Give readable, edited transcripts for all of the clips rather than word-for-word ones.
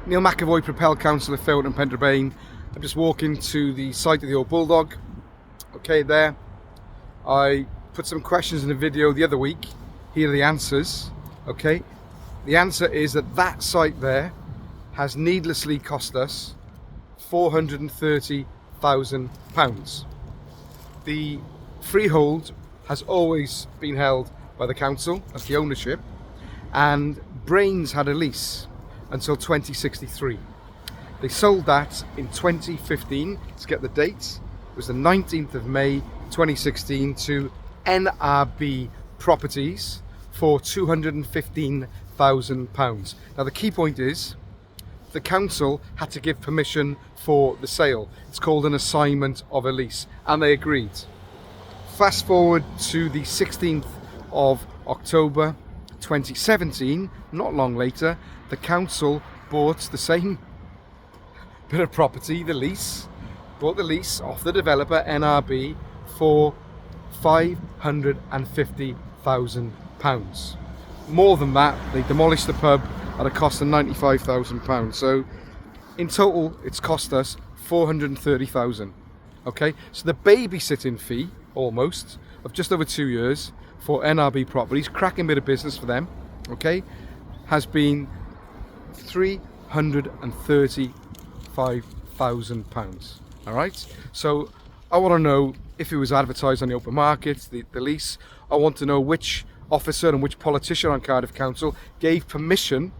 Neil McAvoy, Propel Councillor, Fairwood and Penderbain. I'm just walking to the site of the old Bulldog. Okay, there. I put some questions in a video the other week. Here are the answers. Okay, the answer is that site there has needlessly cost us £430,000. The freehold has always been held by the council as the ownership, and Brains had a lease until 2063. They sold that in 2015. Let's get the date. It was the 19th of May 2016 to NRB Properties for £215,000. Now the key point is the council had to give permission for the sale. It's called an assignment of a lease, and they agreed. Fast forward to the 16th of October 2017, not long later, the council bought the same bit of property, bought the lease off the developer NRB for £550,000. More than that, they demolished the pub at a cost of £95,000. So in total, it's cost us £430,000. Okay, so the babysitting fee, almost, of just over 2 years for NRB Properties, cracking bit of business for them, okay, has been £335,000. All right, so I want to know if it was advertised on the open market, the lease. I want to know which officer and which politician on Cardiff Council gave permission,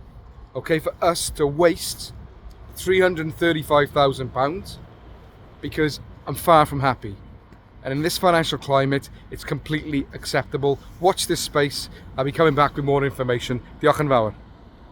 okay, for us to waste £335,000, because I'm far from happy. And in this financial climate, it's completely acceptable. Watch this space. I'll be coming back with more information. Diolch yn fawr.